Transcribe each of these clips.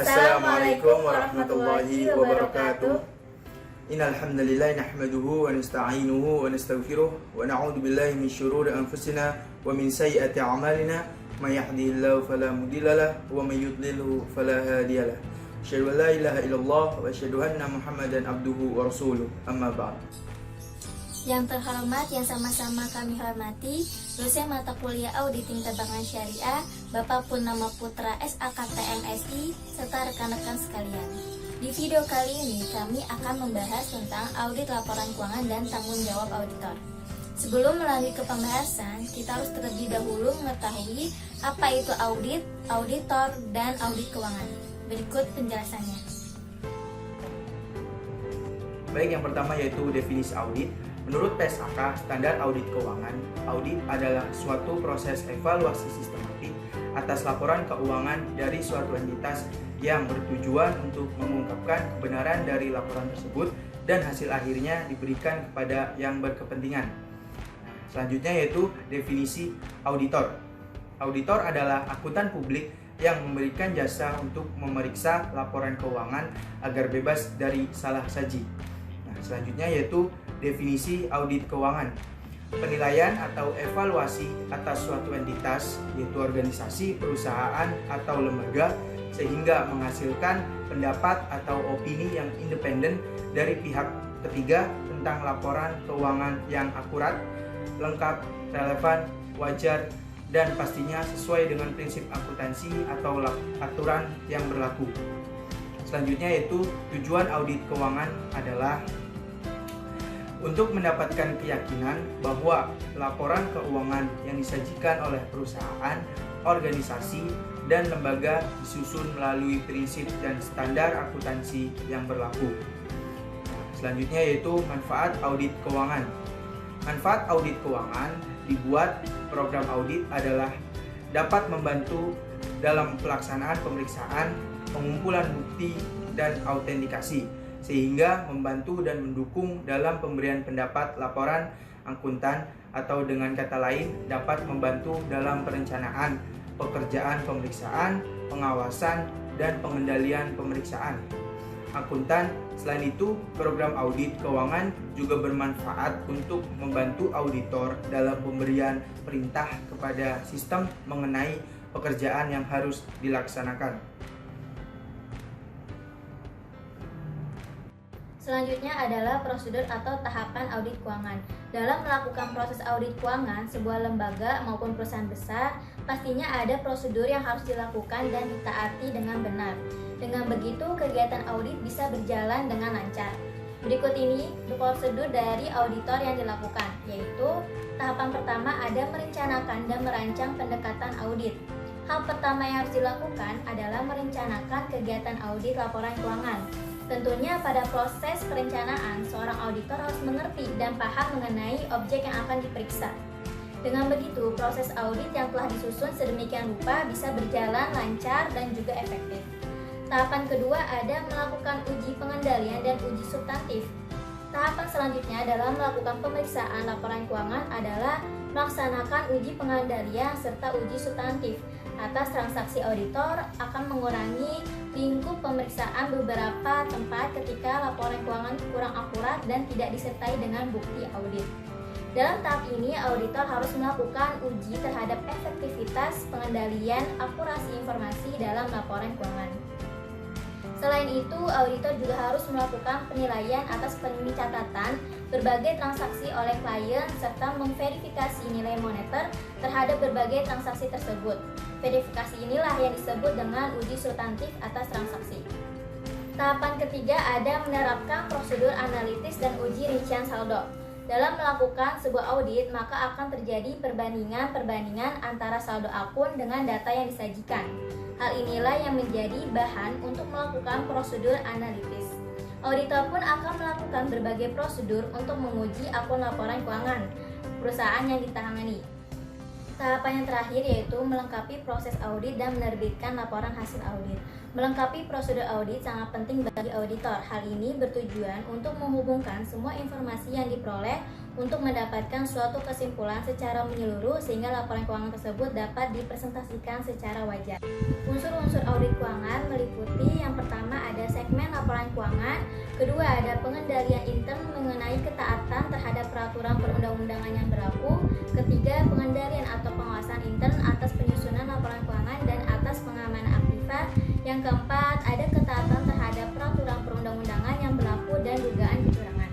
Assalamualaikum warahmatullahi wabarakatuh. Innal hamdalillah nahmaduhu wa nasta'inuhu wa nastaghfiruh wa na'udzu billahi min syururi anfusina wa min sayyiati a'malina may yahdihillahu fala mudhillalah wa may yudlilhu fala hadiyalah. Asyhadu an la ilaha illallah wa asyhadu anna Muhammadan abduhu wa rasuluh. Amma ba'd. Yang terhormat yang sama-sama kami hormati, dosen mata kuliah Auditing Bank Syariah, Bapak Purnama Putra SAKT MSI, serta rekan-rekan sekalian. Di video kali ini kami akan membahas tentang audit laporan keuangan dan tanggung jawab auditor. Sebelum melanjut ke pembahasan, kita harus terlebih dahulu mengetahui apa itu audit, auditor, dan audit keuangan. Berikut penjelasannya. Baik, yang pertama yaitu definisi audit. Menurut PSAK, standar audit keuangan, audit adalah suatu proses evaluasi sistematik atas laporan keuangan dari suatu entitas yang bertujuan untuk mengungkapkan kebenaran dari laporan tersebut dan hasil akhirnya diberikan kepada yang berkepentingan. Selanjutnya yaitu definisi auditor. Auditor adalah akuntan publik yang memberikan jasa untuk memeriksa laporan keuangan agar bebas dari salah saji. Selanjutnya yaitu definisi audit keuangan. Penilaian atau evaluasi atas suatu entitas, yaitu organisasi, perusahaan, atau lembaga, sehingga menghasilkan pendapat atau opini yang independen dari pihak ketiga tentang laporan keuangan yang akurat, lengkap, relevan, wajar, dan pastinya sesuai dengan prinsip akuntansi atau aturan yang berlaku. Selanjutnya yaitu tujuan audit keuangan adalah untuk mendapatkan keyakinan bahwa laporan keuangan yang disajikan oleh perusahaan, organisasi, dan lembaga disusun melalui prinsip dan standar akuntansi yang berlaku. Selanjutnya yaitu manfaat audit keuangan. Manfaat audit keuangan dibuat program audit adalah dapat membantu dalam pelaksanaan pemeriksaan, pengumpulan bukti, dan autentikasi, sehingga membantu dan mendukung dalam pemberian pendapat laporan akuntan, atau dengan kata lain dapat membantu dalam perencanaan pekerjaan pemeriksaan, pengawasan, dan pengendalian pemeriksaan akuntan. Selain itu, program audit keuangan juga bermanfaat untuk membantu auditor dalam pemberian perintah kepada sistem mengenai pekerjaan yang harus dilaksanakan. Selanjutnya adalah prosedur atau tahapan audit keuangan. Dalam melakukan proses audit keuangan sebuah lembaga maupun perusahaan besar, pastinya ada prosedur yang harus dilakukan dan ditaati dengan benar. Dengan begitu, kegiatan audit bisa berjalan dengan lancar. Berikut ini prosedur dari auditor yang dilakukan, yaitu tahapan pertama ada merencanakan dan merancang pendekatan audit. Hal pertama yang harus dilakukan adalah merencanakan kegiatan audit laporan keuangan. Tentunya pada proses perencanaan, seorang auditor harus mengerti dan paham mengenai objek yang akan diperiksa. Dengan begitu, proses audit yang telah disusun sedemikian rupa bisa berjalan lancar dan juga efektif. Tahapan kedua ada melakukan uji pengendalian dan uji substantif. Tahapan selanjutnya dalam melakukan pemeriksaan laporan keuangan adalah melaksanakan uji pengendalian serta uji substantif. Atas transaksi auditor akan mengurangi lingkup pemeriksaan beberapa tempat ketika laporan keuangan kurang akurat dan tidak disertai dengan bukti audit. Dalam tahap ini, auditor harus melakukan uji terhadap efektivitas pengendalian akurasi informasi dalam laporan keuangan. Selain itu, auditor juga harus melakukan penilaian atas pencatatan berbagai transaksi oleh klien serta memverifikasi nilai moneter terhadap berbagai transaksi tersebut. Verifikasi inilah yang disebut dengan uji substantif atas transaksi. Tahapan ketiga ada menerapkan prosedur analitis dan uji rincian saldo. Dalam melakukan sebuah audit, maka akan terjadi perbandingan antara saldo akun dengan data yang disajikan. Hal inilah yang menjadi bahan untuk melakukan prosedur analitis. Auditor pun akan melakukan berbagai prosedur untuk menguji akun laporan keuangan perusahaan yang ditangani. Tahapan yang terakhir yaitu melengkapi proses audit dan menerbitkan laporan hasil audit. Melengkapi prosedur audit sangat penting bagi auditor. Hal ini bertujuan untuk menghubungkan semua informasi yang diperoleh untuk mendapatkan suatu kesimpulan secara menyeluruh sehingga laporan keuangan tersebut dapat dipresentasikan secara wajar. Unsur-unsur audit keuangan meliputi yang pertama ada segmen laporan keuangan, kedua ada pengendalian intern mengenai ketaatan terhadap peraturan perundang-undangan yang berlaku, ketiga pengendalian atau pengawasan intern atas penyusunan laporan keuangan dan atas pengamanan aktiva, yang keempat ada ketaatan terhadap peraturan perundang-undangan yang berlaku dan dugaan kecurangan.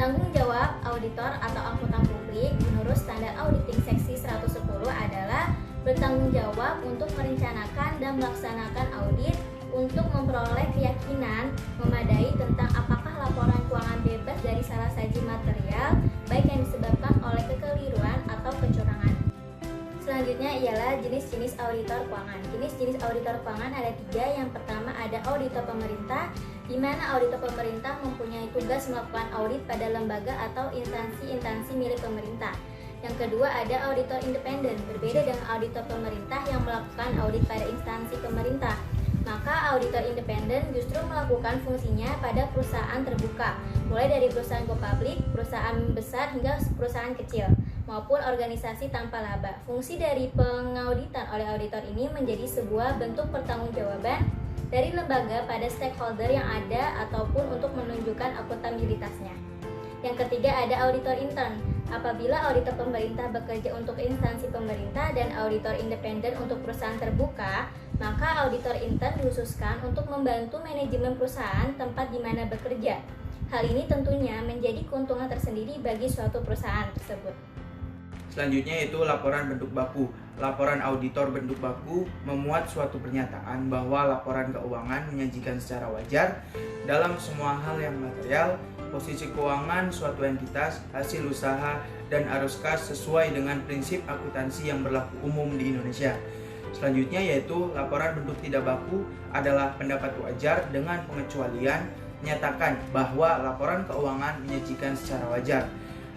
Tanggung jawab auditor atau akuntan publik menurut standar auditing seksi 110 adalah bertanggung jawab untuk merencanakan dan melaksanakan audit untuk memperoleh keyakinan memadai tentang apakah laporan keuangan bebas dari salah saji material baik yang disebabkan oleh kekeliruan atau kecurangan. Selanjutnya ialah jenis-jenis auditor keuangan. Jenis-jenis auditor keuangan ada 3. Yang pertama ada auditor pemerintah, di mana auditor pemerintah mempunyai tugas melakukan audit pada lembaga atau instansi-instansi milik pemerintah. Yang kedua ada auditor independen, berbeda dengan auditor pemerintah yang melakukan audit pada instansi pemerintah. Maka auditor independen justru melakukan fungsinya pada perusahaan terbuka, mulai dari perusahaan go public, perusahaan besar hingga perusahaan kecil, maupun organisasi tanpa laba. Fungsi dari pengauditan oleh auditor ini menjadi sebuah bentuk pertanggungjawaban dari lembaga pada stakeholder yang ada ataupun untuk menunjukkan akuntabilitasnya. Yang ketiga ada auditor intern. Apabila auditor pemerintah bekerja untuk instansi pemerintah dan auditor independen untuk perusahaan terbuka, maka auditor intern dikhususkan untuk membantu manajemen perusahaan tempat di mana bekerja. Hal ini tentunya menjadi keuntungan tersendiri bagi suatu perusahaan tersebut. Selanjutnya yaitu laporan bentuk baku. Laporan auditor bentuk baku memuat suatu pernyataan bahwa laporan keuangan menyajikan secara wajar dalam semua hal yang material, posisi keuangan suatu entitas, hasil usaha, dan arus kas sesuai dengan prinsip akuntansi yang berlaku umum di Indonesia. Selanjutnya yaitu laporan bentuk tidak baku adalah pendapat wajar dengan pengecualian menyatakan bahwa laporan keuangan menyajikan secara wajar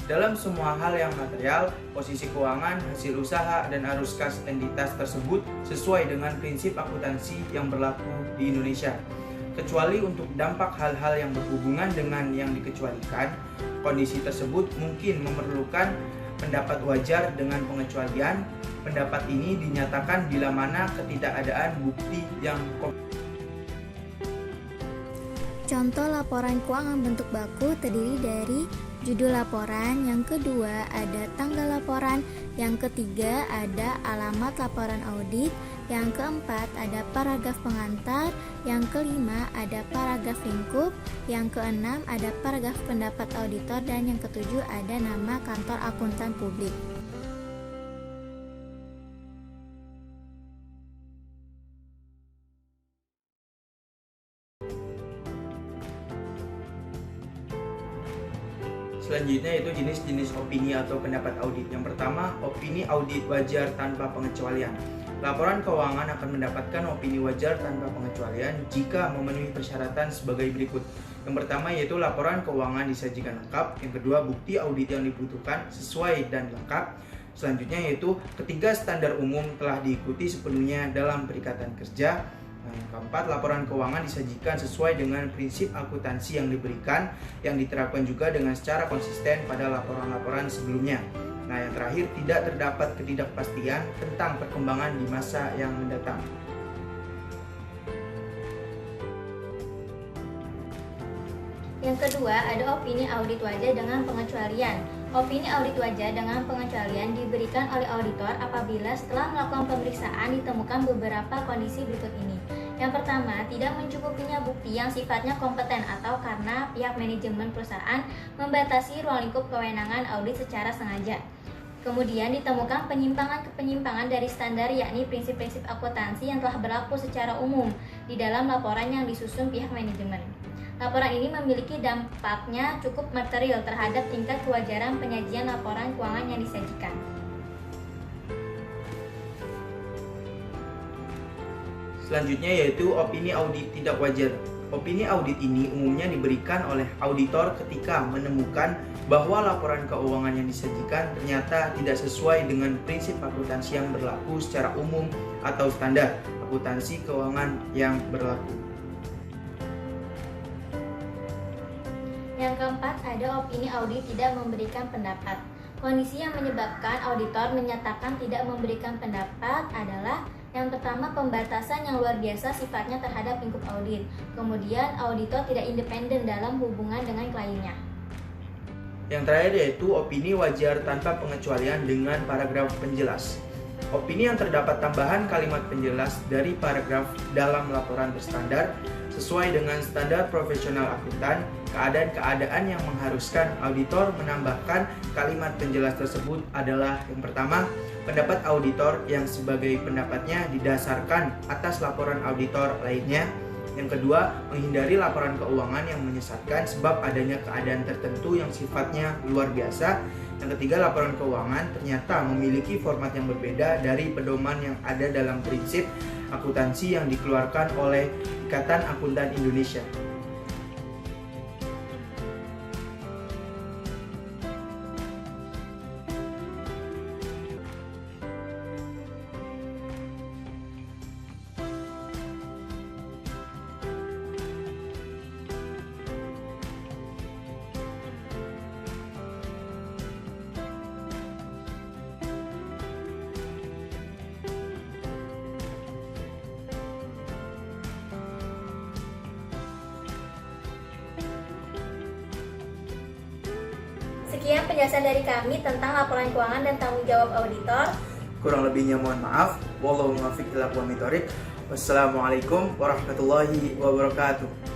dalam semua hal yang material, posisi keuangan, hasil usaha, dan arus kas entitas tersebut sesuai dengan prinsip akuntansi yang berlaku di Indonesia. Kecuali untuk dampak hal-hal yang berhubungan dengan yang dikecualikan, kondisi tersebut mungkin memerlukan pendapat wajar dengan pengecualian. Pendapat ini dinyatakan bila mana ketidakadaan bukti yang Contoh laporan keuangan bentuk baku terdiri dari judul laporan, yang kedua ada tanggal laporan, yang ketiga ada alamat laporan audit, yang keempat ada paragraf pengantar, yang kelima ada paragraf lingkup, yang keenam ada paragraf pendapat auditor, dan yang ketujuh ada nama kantor akuntan publik. Selanjutnya itu jenis-jenis opini atau pendapat audit. Yang pertama, opini audit wajar tanpa pengecualian. Laporan keuangan akan mendapatkan opini wajar tanpa pengecualian jika memenuhi persyaratan sebagai berikut. Yang pertama yaitu laporan keuangan disajikan lengkap. Yang kedua, bukti audit yang dibutuhkan sesuai dan lengkap. Selanjutnya yaitu ketiga, standar umum telah diikuti sepenuhnya dalam perikatan kerja. Yang keempat, laporan keuangan disajikan sesuai dengan prinsip akuntansi yang diberikan, yang diterapkan juga dengan secara konsisten pada laporan-laporan sebelumnya. Nah, yang terakhir, tidak terdapat ketidakpastian tentang perkembangan di masa yang mendatang. Yang kedua, ada opini audit wajar dengan pengecualian. Opini audit wajar dengan pengecualian diberikan oleh auditor apabila setelah melakukan pemeriksaan ditemukan beberapa kondisi berikut ini. Yang pertama, tidak mencukupinya bukti yang sifatnya kompeten atau karena pihak manajemen perusahaan membatasi ruang lingkup kewenangan audit secara sengaja. Kemudian ditemukan penyimpangan dari standar, yakni prinsip-prinsip akuntansi yang telah berlaku secara umum di dalam laporan yang disusun pihak manajemen. Laporan ini memiliki dampaknya cukup material terhadap tingkat kewajaran penyajian laporan keuangan yang disajikan. Selanjutnya yaitu opini audit tidak wajar. Opini audit ini umumnya diberikan oleh auditor ketika menemukan bahwa laporan keuangan yang disajikan ternyata tidak sesuai dengan prinsip akuntansi yang berlaku secara umum atau standar akuntansi keuangan yang berlaku. Yang keempat, ada opini audit tidak memberikan pendapat. Kondisi yang menyebabkan auditor menyatakan tidak memberikan pendapat adalah yang pertama, pembatasan yang luar biasa sifatnya terhadap lingkup audit. Kemudian, auditor tidak independen dalam hubungan dengan kliennya. Yang terakhir yaitu opini wajar tanpa pengecualian dengan paragraf penjelas. Opini yang terdapat tambahan kalimat penjelas dari paragraf dalam laporan berstandar sesuai dengan standar profesional akuntan, keadaan-keadaan yang mengharuskan auditor menambahkan kalimat penjelas tersebut adalah yang pertama, pendapat auditor yang sebagai pendapatnya didasarkan atas laporan auditor lainnya. Yang kedua, menghindari laporan keuangan yang menyesatkan sebab adanya keadaan tertentu yang sifatnya luar biasa. Yang ketiga, laporan keuangan ternyata memiliki format yang berbeda dari pedoman yang ada dalam prinsip akuntansi yang dikeluarkan oleh Ikatan Akuntan Indonesia. Sekian penjelasan dari kami tentang laporan keuangan dan tanggung jawab auditor. Kurang lebihnya mohon maaf. Wallahu muwaffiq ila aqwamit thoriq. Wassalamualaikum warahmatullahi wabarakatuh.